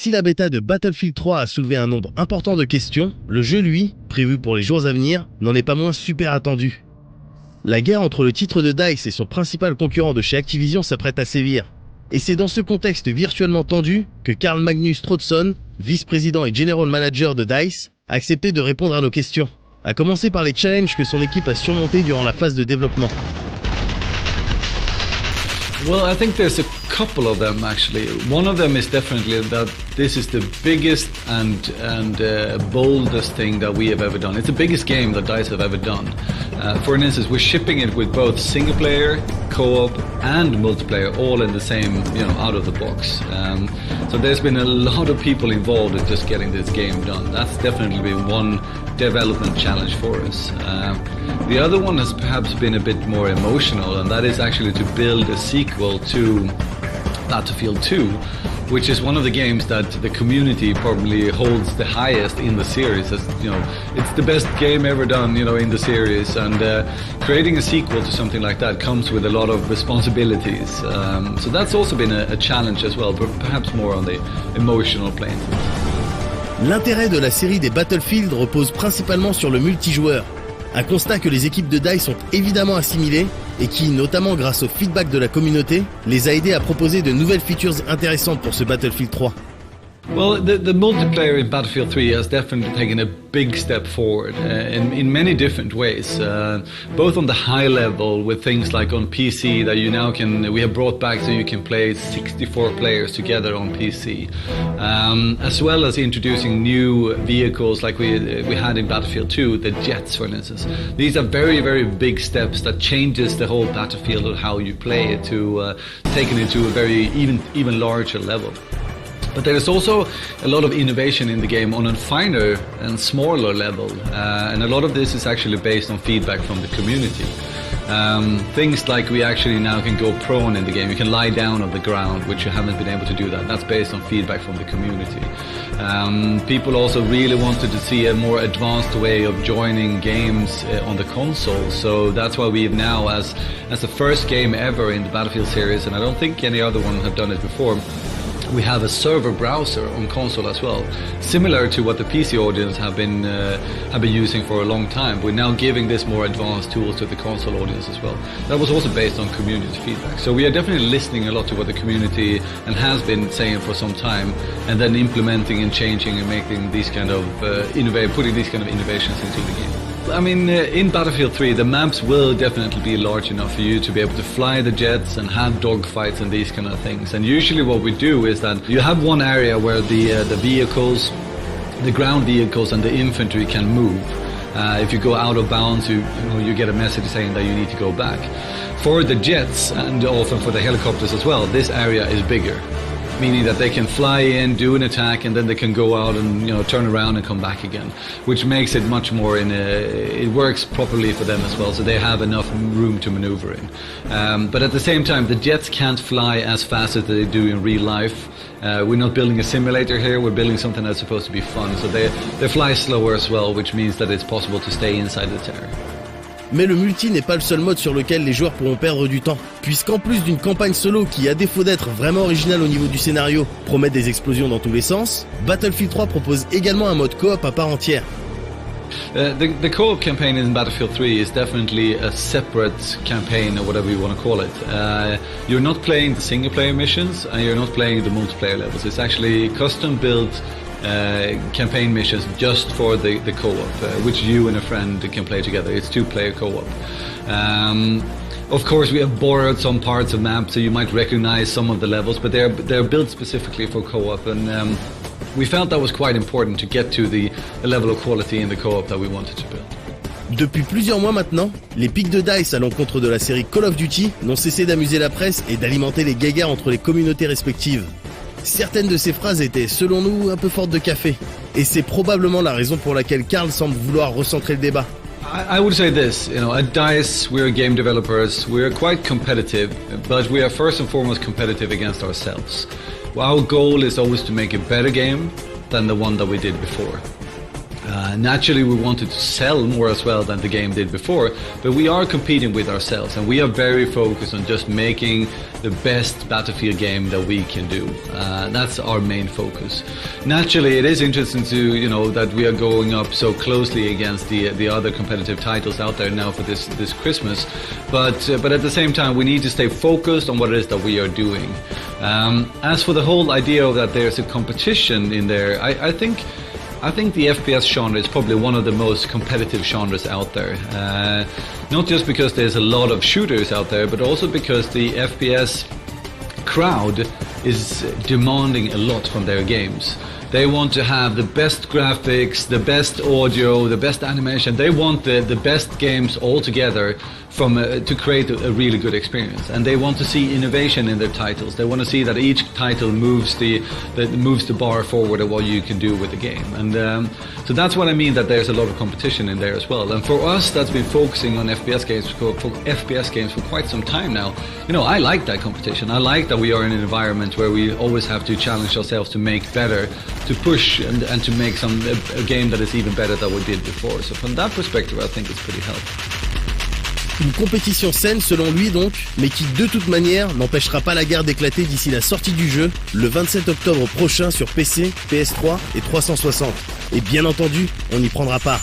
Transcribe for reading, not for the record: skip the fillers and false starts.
Si la bêta de Battlefield 3 a soulevé un nombre important de questions, le jeu, lui, prévu pour les jours à venir, n'en est pas moins super attendu. La guerre entre le titre de DICE et son principal concurrent de chez Activision s'apprête à sévir. Et c'est dans ce contexte virtuellement tendu que Carl Magnus Trotzon, vice-président et general manager de DICE, a accepté de répondre à nos questions, à commencer par les challenges que son équipe a surmontés durant la phase de développement. Well, I think there's a couple of them actually. One of them is definitely that this is the biggest and boldest thing that we have ever done. It's the biggest game that DICE have ever done. For instance, we're shipping it with both single player, co-op, and multiplayer, all in the same, out of the box. So there's been a lot of people involved in just getting this game done. That's definitely been one development challenge for us. The other one has perhaps been a bit more emotional, and that is actually to build a sequel to Battlefield 2, which is one of the games that the community probably holds the highest in the series. As, it's the best game ever done, in the series, and creating a sequel to something like that comes with a lot of responsibilities. So that's also been a challenge as well, but perhaps more on the emotional plane. L'intérêt de la série des Battlefield repose principalement sur le multijoueur. Un constat que les équipes de DICE ont évidemment assimilé et qui, notamment grâce au feedback de la communauté, les a aidés à proposer de nouvelles features intéressantes pour ce Battlefield 3. Well, the multiplayer in Battlefield 3 has definitely taken a big step forward in many different ways, both on the high level with things like on PC that we have brought back so you can play 64 players together on PC, as well as introducing new vehicles like we had in Battlefield 2, the jets for instance. These are very, very big steps that changes the whole Battlefield of how you play it to taking it to a very even larger level. But there is also a lot of innovation in the game on a finer and smaller level, and a lot of this is actually based on feedback from the community. Things like we actually now can go prone in the game. You can lie down on the ground, which you haven't been able to do that. That's based on feedback from the community. People also really wanted to see a more advanced way of joining games on the console. So that's why we have now, as the first game ever in the Battlefield series, and I don't think any other one have done it before, we have a server browser on console as well, similar to what the PC audience have been using for a long time. We're now giving this more advanced tools to the console audience as well. That was also based on community feedback. So we are definitely listening a lot to what the community and has been saying for some time, and then implementing and changing and making these kind of putting these kind of innovations into the game. I mean, in Battlefield 3, the maps will definitely be large enough for you to be able to fly the jets and have dogfights and these kind of things. And usually what we do is that you have one area where the vehicles, the ground vehicles and the infantry can move. If you go out of bounds, you get a message saying that you need to go back. For the jets and often for the helicopters as well, this area is bigger, meaning that they can fly in, do an attack, and then they can go out and turn around and come back again, which makes it much more it works properly for them as well, so they have enough room to maneuver in. But at the same time, the jets can't fly as fast as they do in real life. We're not building a simulator here, we're building something that's supposed to be fun, so they fly slower as well, which means that it's possible to stay inside the territory. Mais le multi n'est pas le seul mode sur lequel les joueurs pourront perdre du temps, puisqu'en plus d'une campagne solo qui, à défaut d'être vraiment originale au niveau du scénario, promet des explosions dans tous les sens, Battlefield 3 propose également un mode coop à part entière. The co-op campaign in Battlefield 3 is definitely a separate campaign, or whatever you want to call it. You're not playing the single-player missions, and you're not playing the multiplayer levels. It's actually custom-built campaign missions just for the co-op, which you and a friend can play together. It's two-player co-op. Of course, we have borrowed some parts of maps, so you might recognize some of the levels, but they're built specifically for co-op, and we felt that was quite important to get to the level of quality in the co-op that we wanted to build. Depuis plusieurs mois maintenant, les pics de DICE à l'encontre de la série Call of Duty n'ont cessé d'amuser la presse et d'alimenter les guéguerres entre les communautés respectives. Certaines de ces phrases étaient, selon nous, un peu fortes de café. Et c'est probablement la raison pour laquelle Carl semble vouloir recentrer le débat. I would say this, at DICE we're game developers, we're quite competitive, but we are first and foremost competitive against ourselves. Our goal is always to make a better game than the one that we did before. Naturally, we wanted to sell more as well than the game did before, but we are competing with ourselves, and we are very focused on just making the best Battlefield game that we can do. That's our main focus. Naturally, it is interesting to, you know, that we are going up so closely against the other competitive titles out there now for this Christmas, but at the same time, we need to stay focused on what it is that we are doing. As for the whole idea of that there's a competition in there, I think the FPS genre is probably one of the most competitive genres out there. Not just because there's a lot of shooters out there, but also because the FPS crowd is demanding a lot from their games. They want to have the best graphics, the best audio, the best animation. They want the best games all together to create a really good experience. And they want to see innovation in their titles. They want to see that each title moves the bar forward of what you can do with the game. And so that's what I mean, that there's a lot of competition in there as well. And for us, that's been focusing on FPS games for quite some time now. You know, I like that competition. I like that we are in an environment where we always have to challenge ourselves to make better, to push and to make a game that is even better than we did before. So from that perspective, I think it's pretty healthy. Une compétition saine selon lui donc, mais qui de toute manière n'empêchera pas la guerre d'éclater d'ici la sortie du jeu, le 27 octobre prochain sur PC, PS3 et 360. Et bien entendu, on y prendra part.